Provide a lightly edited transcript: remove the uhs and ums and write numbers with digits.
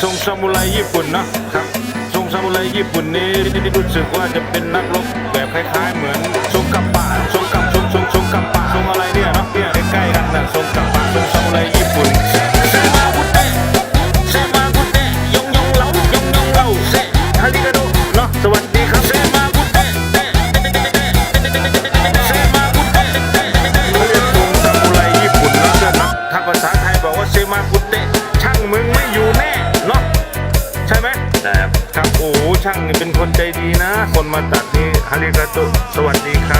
ทรงซามูไรญี่ปุ่นนะครับทรงซามูไรญี่ปุ่นนี้รู้สึกว่าจะเป็นนักรบแบบคล้ายๆเหมือนทรงกัปปะทรงกัปปะทรงอะไรเนี่ยเนาะเนี่ยใกล้ๆกันนะทรงกัปปะทรงซามูไรญี่ปุ่นเซมาบุเตะยงเหลายงเหลาเซฮาริกาโดเนาะสวัสดีครับเซมาบุเตะเซมาบุเตะเขาเรียกทรงซามูไรญี่ปุ่นนะเพื่อนนะถ้าภาษาไทยบอกว่าเซมาบุเตะช่างมึงไม่อยู่แน่เนาะใช่ไหมครับโอ้ช่างนี่เป็นคนใจดีนะคนมาตัดนี่ฮาริกาโตสวัสดีครับ